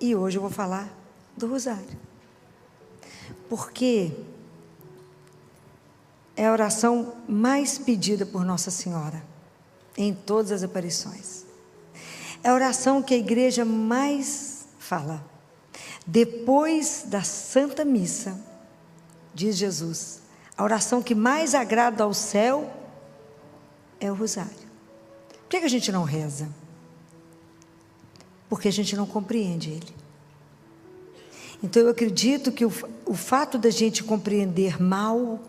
E hoje eu vou falar do rosário. Porque é a oração mais pedida por Nossa Senhora em todas as aparições. É a oração que a igreja mais fala. Depois da Santa Missa, diz Jesus, a oração que mais agrada ao céu é o rosário. Por que a gente não reza? Porque a gente não compreende ele. Então eu acredito que o fato da gente compreender mal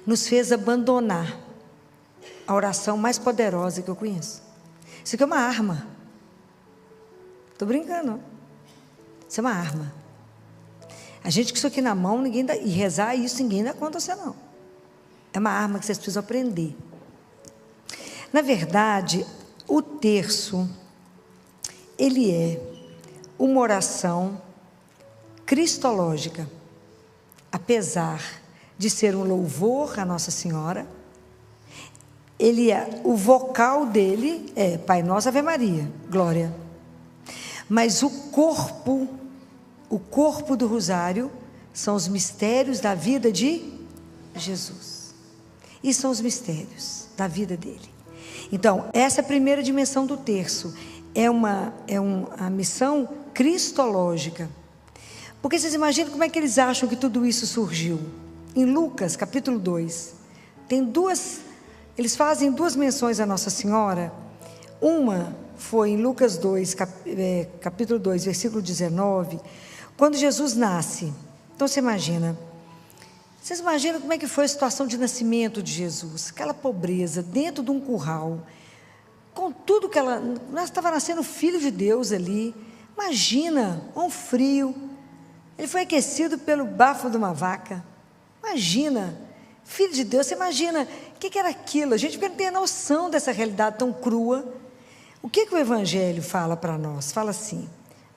nos fez abandonar a oração mais poderosa que eu conheço. Isso aqui é uma arma. Estou brincando, não. Isso é uma arma. A gente com isso aqui na mão, ninguém dá, e rezar isso, ninguém dá conta a você não. É uma arma que vocês precisam aprender. Na verdade, o terço, ele é uma oração cristológica, apesar de ser um louvor à Nossa Senhora. Ele é, o vocal dele é Pai Nosso, Ave Maria, Glória. Mas o corpo do rosário são os mistérios da vida de Jesus. E são os mistérios da vida dele. Então, essa é a primeira dimensão do terço. É uma missão cristológica. Porque vocês imaginam como é que eles acham que tudo isso surgiu? Em Lucas, capítulo 2, eles fazem duas menções a Nossa Senhora. Uma foi em Lucas 2, capítulo 2, versículo 19, quando Jesus nasce. Então vocês imaginam como é que foi a situação de nascimento de Jesus? Aquela pobreza, dentro de um curral, com tudo que ela estava nascendo filho de Deus ali. Imagina, um frio. Ele foi aquecido pelo bafo de uma vaca. Imagina, filho de Deus, você imagina o que era aquilo? A gente não tem noção dessa realidade tão crua. O que o Evangelho fala para nós? Fala assim: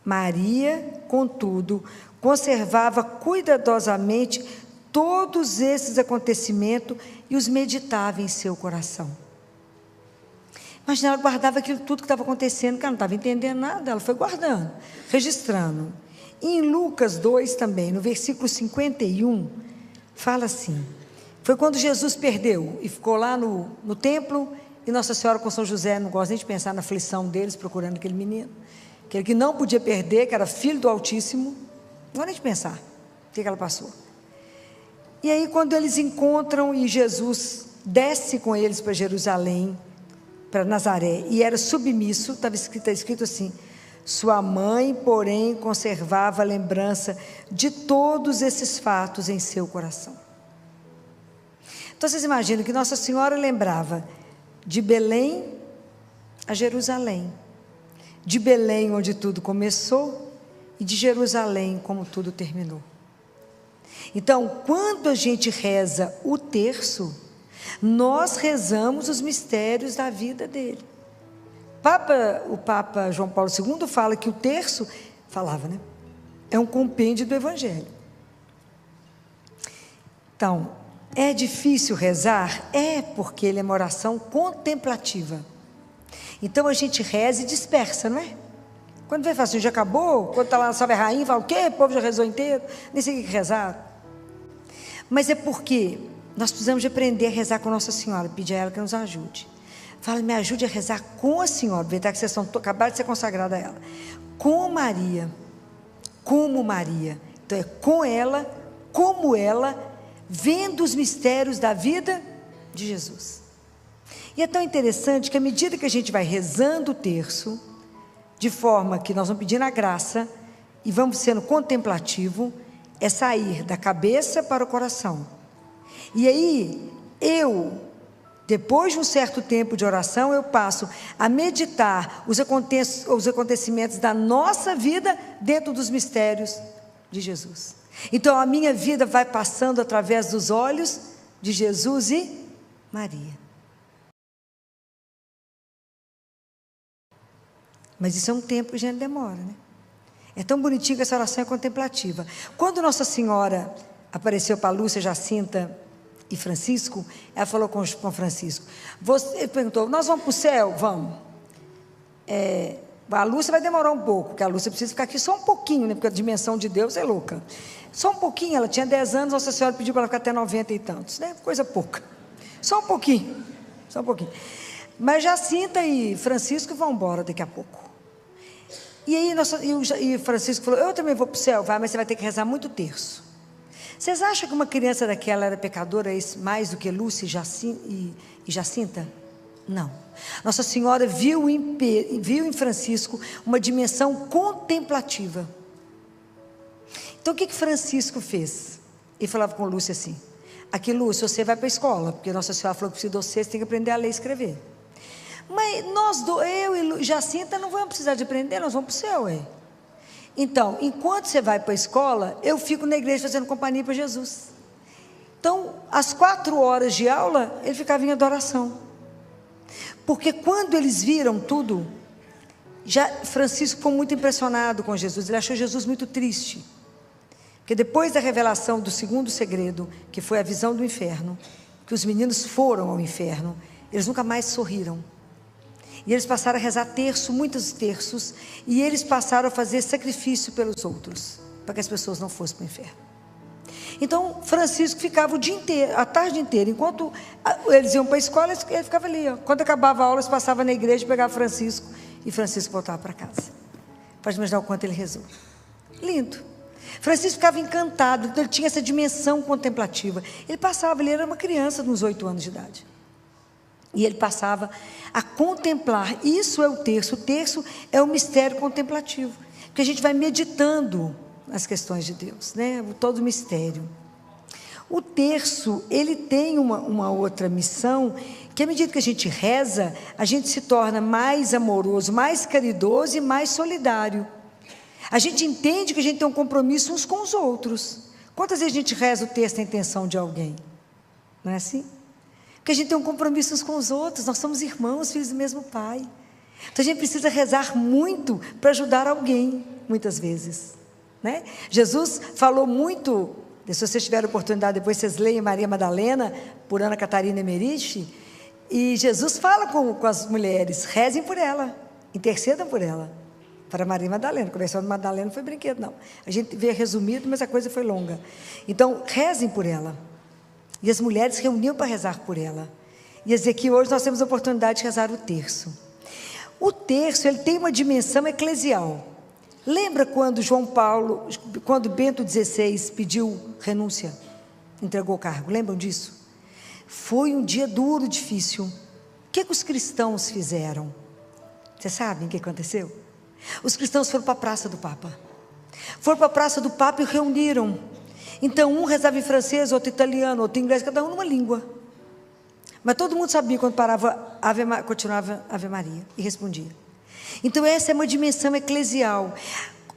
Maria, contudo, conservava cuidadosamente todos esses acontecimentos e os meditava em seu coração. Imagina, ela guardava aquilo tudo que estava acontecendo, que ela não estava entendendo nada, ela foi guardando, registrando. E em Lucas 2 também, no versículo 51, fala assim: foi quando Jesus perdeu e ficou lá no templo, e Nossa Senhora com São José, não gosta nem de pensar na aflição deles, procurando aquele menino, aquele que não podia perder, que era filho do Altíssimo, não gosta nem de pensar o que ela passou. E aí quando eles encontram e Jesus desce com eles para Jerusalém, para Nazaré, e era submisso, estava escrito assim: sua mãe, porém, conservava a lembrança de todos esses fatos em seu coração. Então vocês imaginam que Nossa Senhora lembrava de Belém a Jerusalém, de Belém onde tudo começou e de Jerusalém como tudo terminou. Então, quando a gente reza o terço, nós rezamos os mistérios da vida dele. O Papa João Paulo II fala que o terço, é um compêndio do Evangelho. Então, é difícil rezar? É, porque ele é uma oração contemplativa. Então a gente reza e dispersa, não é? Quando vem fácil, já acabou? Quando está lá na Salve Rainha, fala o quê? O povo já rezou inteiro? Nem sei o que rezar. Mas é porque nós precisamos de aprender a rezar com Nossa Senhora, pedir a ela que nos ajude. Fala, me ajude a rezar com a Senhora, aproveitar que vocês acabaram de ser consagrada a ela. Com Maria, como Maria. Então é com ela, como ela, vendo os mistérios da vida de Jesus. E é tão interessante que à medida que a gente vai rezando o terço, de forma que nós vamos pedindo a graça e vamos sendo contemplativo, é sair da cabeça para o coração. E aí, depois de um certo tempo de oração, eu passo a meditar os acontecimentos da nossa vida dentro dos mistérios de Jesus. Então a minha vida vai passando através dos olhos de Jesus e Maria. Mas isso é um tempo que a gente demora, né? É tão bonitinho que essa oração é contemplativa. Quando Nossa Senhora apareceu para Lúcia, Jacinta e Francisco, ela falou com Francisco, ele perguntou: nós vamos para o céu? Vamos. A Lúcia vai demorar um pouco, porque a Lúcia precisa ficar aqui só um pouquinho, né? Porque a dimensão de Deus é louca. Só um pouquinho, ela tinha 10 anos, Nossa Senhora pediu para ela ficar até 90 e tantos, né? Coisa pouca. Só um pouquinho, só um pouquinho. Mas Jacinta e Francisco vão embora daqui a pouco. E aí e Francisco falou, eu também vou para o céu, vai, mas você vai ter que rezar muito terço. Vocês acham que uma criança daquela era pecadora mais do que Lúcia e Jacinta? Não. Nossa Senhora viu em Francisco uma dimensão contemplativa. Então o que Francisco fez? Ele falava com Lúcia assim, aqui Lúcia, você vai para a escola, porque Nossa Senhora falou que precisa de você tem que aprender a ler e escrever. Mas eu e Jacinta não vamos precisar de aprender, nós vamos para o céu, Então, enquanto você vai para a escola, eu fico na igreja fazendo companhia para Jesus. Então, às 4 horas de aula, ele ficava em adoração. Porque quando eles viram tudo, Francisco ficou muito impressionado com Jesus, ele achou Jesus muito triste. Porque depois da revelação do segundo segredo, que foi a visão do inferno, que os meninos foram ao inferno, eles nunca mais sorriram. E eles passaram a rezar muitos terços, e eles passaram a fazer sacrifício pelos outros, para que as pessoas não fossem para o inferno. Então, Francisco ficava o dia inteiro, a tarde inteira, enquanto eles iam para a escola, ele ficava ali, Quando acabava a aula, eles passavam na igreja, pegava Francisco, e Francisco voltava para casa. Pode imaginar o quanto ele rezou. Lindo. Francisco ficava encantado, então ele tinha essa dimensão contemplativa. Ele era uma criança, de uns 8 anos de idade. E ele passava a contemplar, isso é o terço é o mistério contemplativo, porque a gente vai meditando as questões de Deus, né? Todo o mistério. O terço, ele tem uma outra missão, que à medida que a gente reza, a gente se torna mais amoroso, mais caridoso e mais solidário. A gente entende que a gente tem um compromisso uns com os outros. Quantas vezes a gente reza o terço na intenção de alguém? Não é assim? Porque a gente tem um compromisso uns com os outros, nós somos irmãos, filhos do mesmo pai. Então a gente precisa rezar muito para ajudar alguém, muitas vezes, né? Jesus falou muito, se vocês tiverem oportunidade, depois vocês leem Maria Madalena, por Ana Catarina Emeriche, e Jesus fala com as mulheres, rezem por ela, intercedam por ela, para Maria Madalena. A conversão de Madalena não foi brinquedo, não. A gente vê resumido, mas a coisa foi longa. Então, rezem por ela. E as mulheres se reuniam para rezar por ela. E dizer que hoje nós temos a oportunidade de rezar o terço. O terço, ele tem uma dimensão eclesial. Lembra quando quando Bento XVI pediu renúncia, entregou o cargo? Lembram disso? Foi um dia duro, difícil. O que os cristãos fizeram? Vocês sabem o que aconteceu? Os cristãos foram para a praça do Papa. Foram para a praça do Papa e reuniram. Então, um rezava em francês, outro italiano, outro inglês, cada um numa língua. Mas todo mundo sabia quando parava, continuava Ave Maria e respondia. Então, essa é uma dimensão eclesial.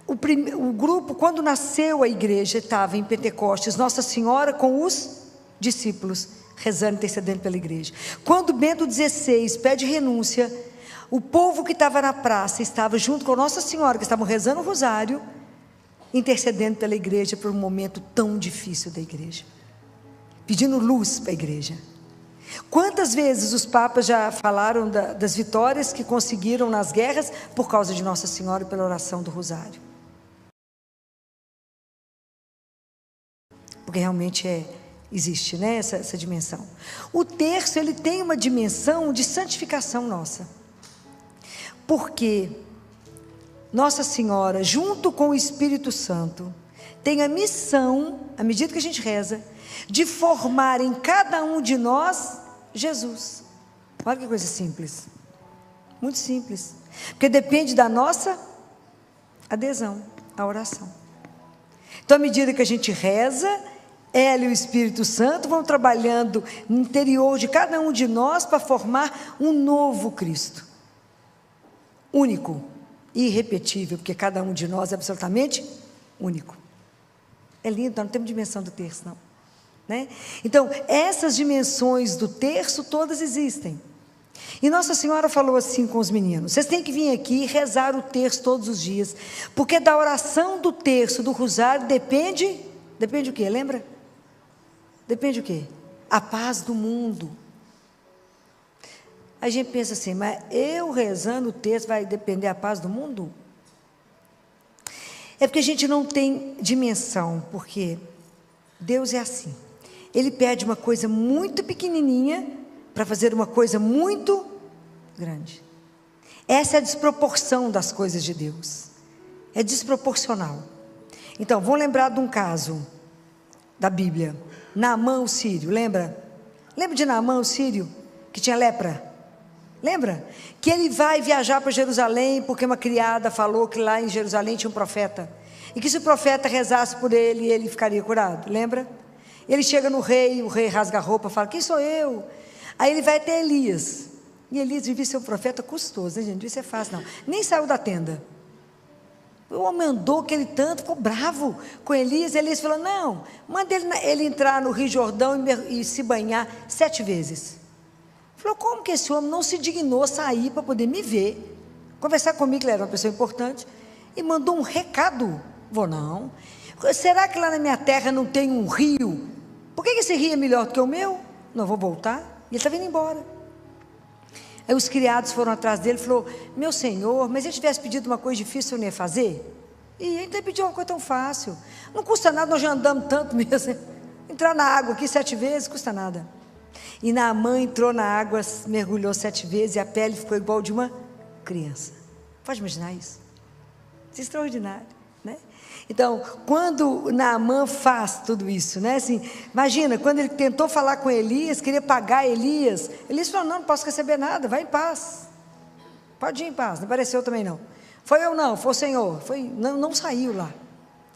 O grupo, quando nasceu a igreja, estava em Pentecostes, Nossa Senhora com os discípulos, rezando, intercedendo pela igreja. Quando Bento XVI pede renúncia, o povo que estava na praça estava junto com Nossa Senhora, que estavam rezando o rosário, intercedendo pela igreja por um momento tão difícil da igreja, pedindo luz para a igreja. Quantas vezes os papas já falaram das vitórias que conseguiram nas guerras por causa de Nossa Senhora e pela oração do rosário? Porque realmente existe, né, essa dimensão. O terço, ele tem uma dimensão de santificação nossa, porque Nossa Senhora, junto com o Espírito Santo, tem a missão, à medida que a gente reza, de formar em cada um de nós Jesus. Olha que coisa simples, muito simples, porque depende da nossa adesão à oração. Então, à medida que a gente reza, ela e o Espírito Santo vão trabalhando no interior de cada um de nós para formar um novo Cristo, único, irrepetível, porque cada um de nós é absolutamente único. É lindo, não temos dimensão do terço, não, né? Então, essas dimensões do terço todas existem. E Nossa Senhora falou assim com os meninos: vocês têm que vir aqui e rezar o terço todos os dias, porque da oração do terço, do rosário, depende o quê? Lembra? Depende o quê? A paz do mundo. A gente pensa assim, mas eu rezando o texto vai depender a paz do mundo? É porque a gente não tem dimensão, porque Deus é assim. Ele pede uma coisa muito pequenininha para fazer uma coisa muito grande. Essa é a desproporção das coisas de Deus. É desproporcional. Então, vamos lembrar de um caso da Bíblia. Naamã o sírio, lembra? Lembra de Naamã o sírio, que tinha lepra? Lembra? Que ele vai viajar para Jerusalém, porque uma criada falou que lá em Jerusalém tinha um profeta. E que se o profeta rezasse por ele, ele ficaria curado, lembra? Ele chega no rei, o rei rasga a roupa, fala, quem sou eu? Aí ele vai até Elias. E Elias devia ser um profeta custoso, né, gente? Não devia ser fácil, não. Nem saiu da tenda. O homem andou aquele tanto, ficou bravo com Elias. Elias falou, não, manda ele entrar no Rio Jordão e se banhar 7 vezes. Falou, como que esse homem não se dignou sair para poder me ver, conversar comigo, que ele era uma pessoa importante, e mandou um recado? Vou não. Será que lá na minha terra não tem um rio? Por que esse rio é melhor do que o meu? Não vou voltar. E ele está vindo embora. Aí os criados foram atrás dele e falou, meu senhor, mas se ele tivesse pedido uma coisa difícil, eu não ia fazer? E ele pediu uma coisa tão fácil. Não custa nada, nós já andamos tanto mesmo. Entrar na água aqui 7 vezes, custa nada. E Naamã entrou na água, mergulhou 7 vezes e a pele ficou igual de uma criança. Pode imaginar isso? Isso é extraordinário, né? Então, quando Naamã faz tudo isso, né? Assim, imagina, quando ele tentou falar com Elias, queria pagar Elias falou, não posso receber nada, vai em paz. Pode ir em paz, não apareceu também não. Foi eu não, foi o Senhor, não saiu lá,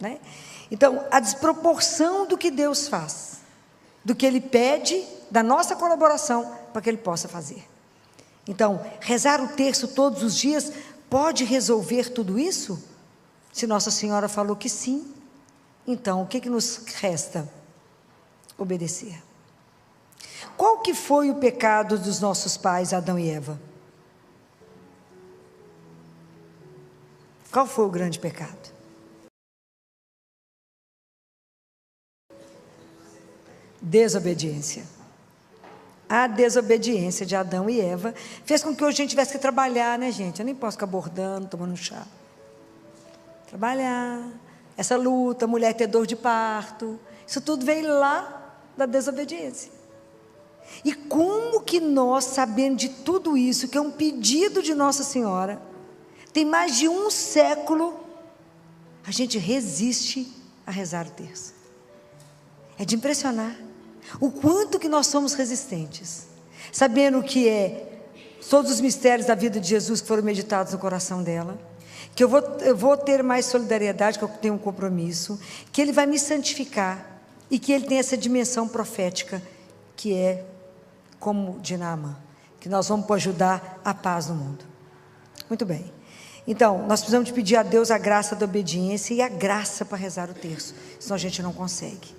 né? Então, a desproporção do que Deus faz, do que Ele pede, da nossa colaboração, para que Ele possa fazer. Então, rezar o terço todos os dias, pode resolver tudo isso? Se Nossa Senhora falou que sim, então o que nos resta? Obedecer. Qual que foi o pecado dos nossos pais, Adão e Eva? Qual foi o grande pecado? Desobediência. A desobediência de Adão e Eva fez com que hoje a gente tivesse que trabalhar, né, gente? Eu nem posso ficar bordando, tomando chá. Trabalhar, essa luta, mulher ter dor de parto, isso tudo veio lá da desobediência. E como que nós, sabendo de tudo isso, que é um pedido de Nossa Senhora, tem mais de 1 século, a gente resiste a rezar o terço? É de impressionar o quanto que nós somos resistentes, sabendo que todos os mistérios da vida de Jesus que foram meditados no coração dela, que eu vou ter mais solidariedade, que eu tenho um compromisso, que Ele vai me santificar, e que Ele tem essa dimensão profética, que é como de Naamã, que nós vamos ajudar a paz no mundo. Muito bem. Então, nós precisamos de pedir a Deus a graça da obediência e a graça para rezar o terço, senão a gente não consegue.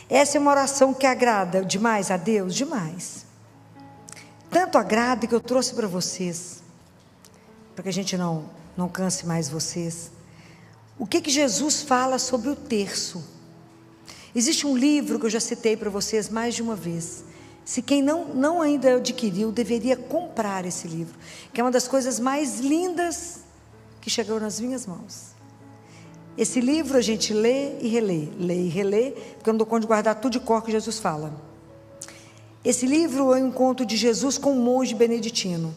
Essa é uma oração que agrada demais a Deus, demais. Tanto agrada que eu trouxe para vocês, para que a gente não canse mais vocês. O que Jesus fala sobre o terço? Existe um livro que eu já citei para vocês mais de uma vez. Se quem não ainda adquiriu, deveria comprar esse livro, que é uma das coisas mais lindas que chegou nas minhas mãos. Esse livro a gente lê e relê, porque eu não dou conta de guardar tudo de cor que Jesus fala. Esse livro é um encontro de Jesus com um monge beneditino.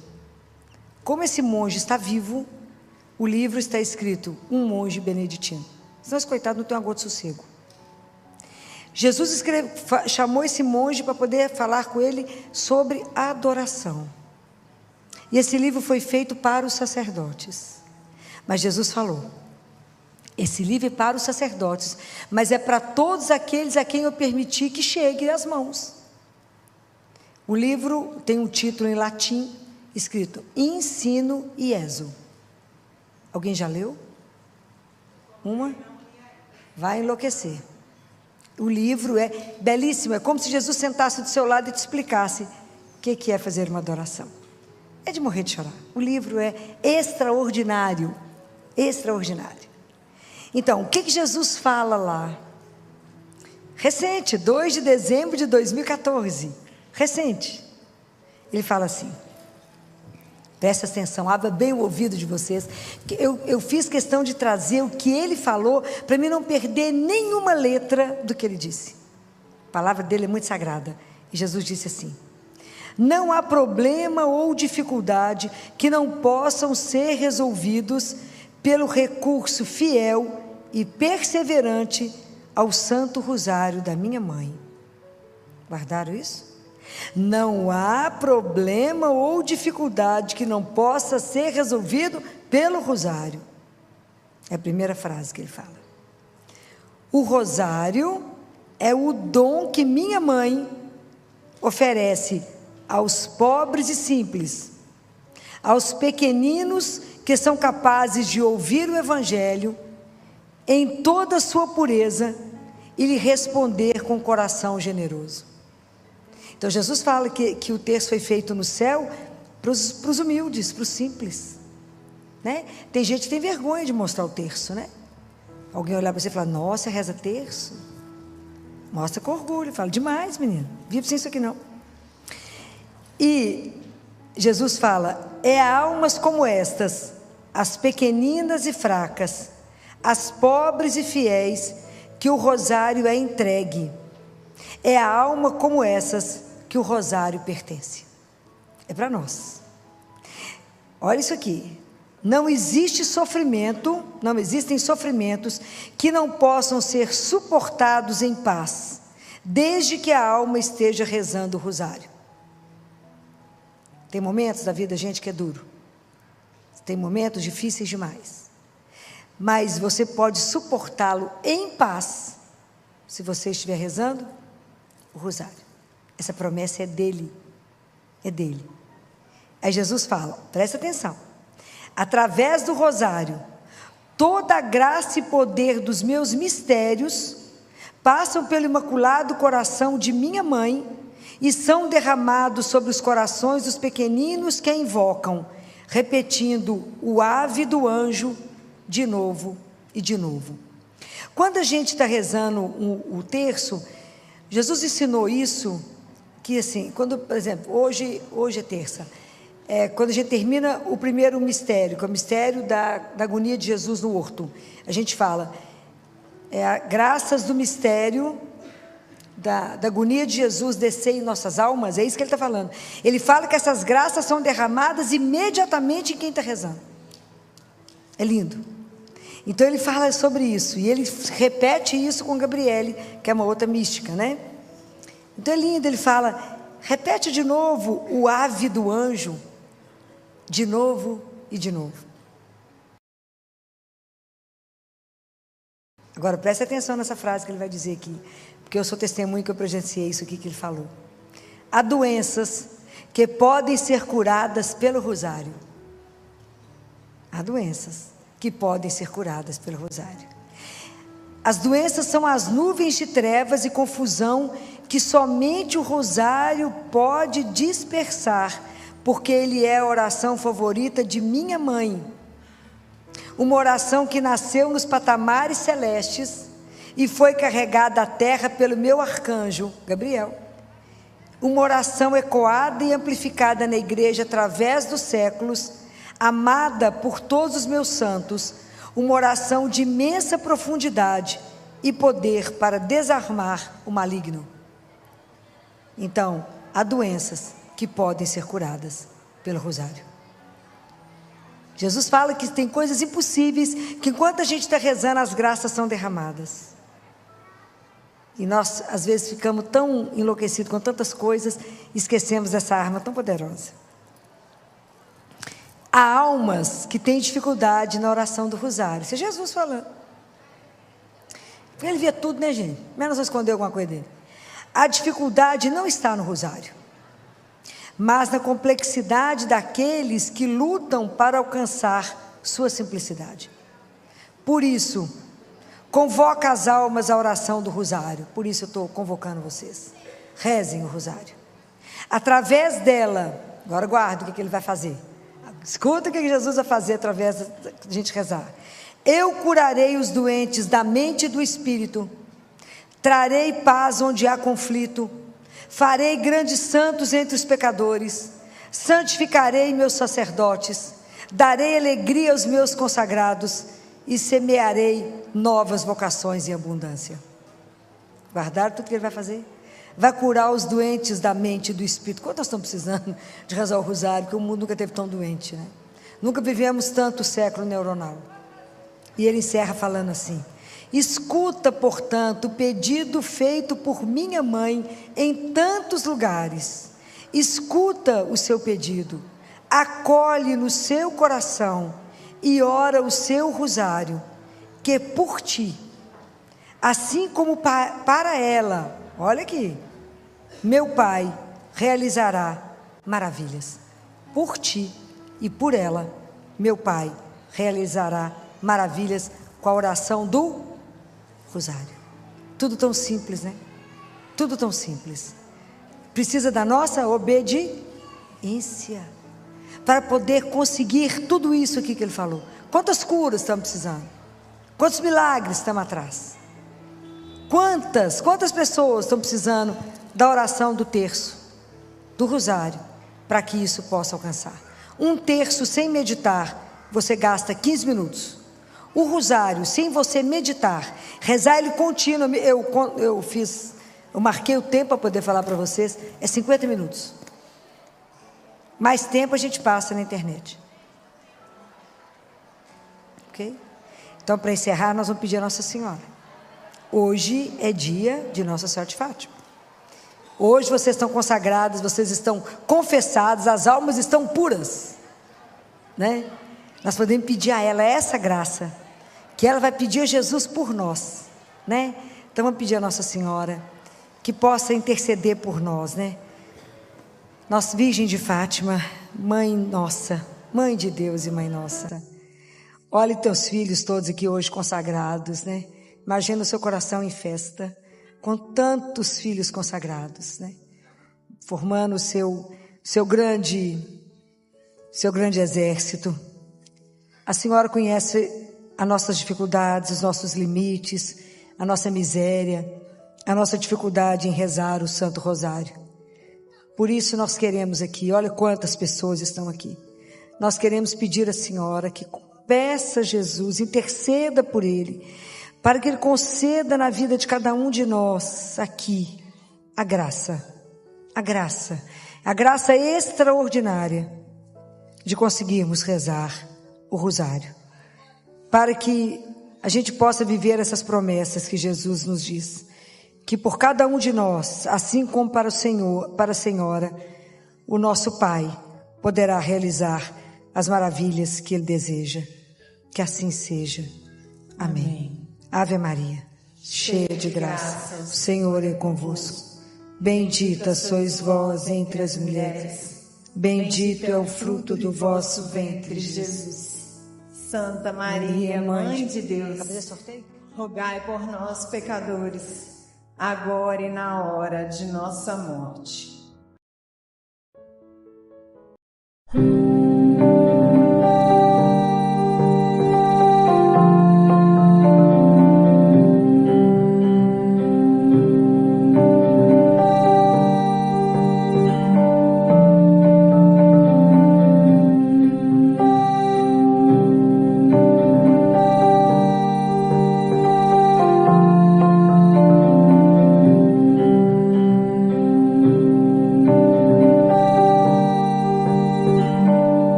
Como esse monge está vivo, o livro está escrito, um monge beneditino. Senão esse coitado não tem uma gota de sossego. Jesus chamou esse monge para poder falar com ele sobre adoração. E esse livro foi feito para os sacerdotes. Mas Jesus falou, esse livro é para os sacerdotes, mas é para todos aqueles a quem eu permiti que chegue às mãos. O livro tem um título em latim, escrito, Ensino Ieso. Alguém já leu? Uma? Vai enlouquecer. O livro é belíssimo, é como se Jesus sentasse do seu lado e te explicasse o que é fazer uma adoração. É de morrer de chorar. O livro é extraordinário, extraordinário. Então, o que Jesus fala lá? Recente, 2 de dezembro de 2014, recente. Ele fala assim, Presta atenção, abra bem o ouvido de vocês. Eu fiz questão de trazer o que ele falou, para mim não perder nenhuma letra do que ele disse. A palavra dele é muito sagrada. E Jesus disse assim: não há problema ou dificuldade que não possam ser resolvidos pelo recurso fiel e perseverante ao Santo Rosário da minha mãe. Guardaram isso? Não há problema ou dificuldade que não possa ser resolvido pelo rosário. É a primeira frase que ele fala. O rosário é o dom que minha mãe oferece aos pobres e simples, aos pequeninos que são capazes de ouvir o Evangelho em toda a sua pureza e lhe responder com coração generoso. Então Jesus fala que o terço foi feito no céu para os humildes, para os simples, né? Tem gente que tem vergonha de mostrar o terço, né? Alguém olhar para você e falar: nossa, reza terço? Mostra com orgulho, fala: demais, menino, vive sem isso aqui não. E Jesus fala: é a almas como estas, as pequeninas e fracas, as pobres e fiéis, que o rosário é entregue. É a alma como essas que o rosário pertence. É para nós. Olha isso aqui. Não existe sofrimento, não existem sofrimentos que não possam ser suportados em paz, desde que a alma esteja rezando o rosário. Tem momentos da vida, gente, que é duro. Tem momentos difíceis demais. Mas você pode suportá-lo em paz, se você estiver rezando o rosário. Essa promessa é dele. É dele. Aí Jesus fala, presta atenção: através do rosário, toda a graça e poder dos meus mistérios passam pelo imaculado coração de minha mãe e são derramados sobre os corações dos pequeninos que a invocam, repetindo o ave do anjo de novo e de novo. Quando a gente está rezando o terço, Jesus ensinou isso, que assim, quando, por exemplo, hoje é terça, quando a gente termina o primeiro mistério, que é o mistério da agonia de Jesus no horto, a gente fala, graças do mistério da agonia de Jesus descer em nossas almas, é isso que ele está falando. Ele fala que essas graças são derramadas imediatamente em quem está rezando. É lindo. Então ele fala sobre isso, e ele repete isso com Gabriele, que é uma outra mística, né? Então é lindo, ele fala, repete de novo o ave do anjo, de novo e de novo. Agora preste atenção nessa frase que ele vai dizer aqui, porque eu sou testemunho que eu presenciei isso aqui que ele falou. Há doenças que podem ser curadas pelo rosário. Há doenças que podem ser curadas pelo rosário. As doenças são as nuvens de trevas e confusão que somente o rosário pode dispersar, porque ele é a oração favorita de minha mãe. Uma oração que nasceu nos patamares celestes e foi carregada à terra pelo meu arcanjo, Gabriel. Uma oração ecoada e amplificada na igreja através dos séculos, amada por todos os meus santos, uma oração de imensa profundidade e poder para desarmar o maligno. Então, há doenças que podem ser curadas pelo rosário. Jesus fala que tem coisas impossíveis, que enquanto a gente está rezando, as graças são derramadas. E nós, às vezes, ficamos tão enlouquecidos com tantas coisas, esquecemos dessa arma tão poderosa. Há almas que têm dificuldade na oração do rosário. Isso é Jesus falando. Ele via tudo, né, gente? Menos não esconder alguma coisa dele. A dificuldade não está no rosário, mas na complexidade daqueles que lutam para alcançar sua simplicidade. Por isso, convoca as almas à oração do rosário. Por isso eu estou convocando vocês. Rezem o rosário. Através dela, agora guarda o que ele vai fazer. Escuta o que Jesus vai fazer através da gente rezar. Eu curarei os doentes da mente e do espírito, trarei paz onde há conflito, farei grandes santos entre os pecadores, santificarei meus sacerdotes, darei alegria aos meus consagrados e semearei novas vocações em abundância. Guardaram tudo que ele vai fazer? Vai curar os doentes da mente e do espírito. Quanto nós estamos precisando de rezar o rosário, porque o mundo nunca teve tão doente, né? Nunca vivemos tanto século neuronal. E ele encerra falando assim: escuta, portanto, o pedido feito por minha mãe em tantos lugares. Escuta o seu pedido, acolhe no seu coração e ora o seu rosário, que por ti, assim como para ela, olha aqui, meu Pai realizará maravilhas. Por ti e por ela, meu Pai realizará maravilhas com a oração do rosário. Tudo tão simples, né? Tudo tão simples. Precisa da nossa obediência para poder conseguir tudo isso aqui que ele falou. Quantas curas estamos precisando? Quantos milagres estamos atrás? Quantas pessoas estão precisando da oração do terço, do rosário, para que isso possa alcançar? Um terço sem meditar, você gasta 15 minutos. O rosário, sem você meditar, rezar ele contínuo, eu marquei o tempo para poder falar para vocês, é 50 minutos. Mais tempo a gente passa na internet. Ok? Então, para encerrar, nós vamos pedir a Nossa Senhora. Hoje é dia de Nossa Senhora de Fátima. Hoje vocês estão consagradas, vocês estão confessadas, as almas estão puras, né? Nós podemos pedir a ela essa graça, que ela vai pedir a Jesus por nós, né? Então vamos pedir a Nossa Senhora que possa interceder por nós, né? Nossa Virgem de Fátima, Mãe nossa, Mãe de Deus e Mãe nossa, olhe teus filhos todos aqui hoje consagrados, né? Imagina o seu coração em festa, com tantos filhos consagrados, né? Formando o seu grande exército. A Senhora conhece as nossas dificuldades, os nossos limites, a nossa miséria, a nossa dificuldade em rezar o Santo Rosário. Por isso nós queremos aqui, olha quantas pessoas estão aqui. Nós queremos pedir à Senhora que peça a Jesus, interceda por Ele, para que Ele conceda na vida de cada um de nós aqui a graça extraordinária de conseguirmos rezar o rosário, para que a gente possa viver essas promessas que Jesus nos diz, que por cada um de nós, assim como para o Senhor, para a Senhora, o nosso Pai poderá realizar as maravilhas que Ele deseja. Que assim seja. Amém. Ave Maria, cheia de graça, o Senhor é convosco. Bendita sois vós entre as mulheres, bendito é o fruto do vosso ventre, Jesus. Santa Maria, Mãe de Deus, rogai por nós, pecadores, agora e na hora de nossa morte.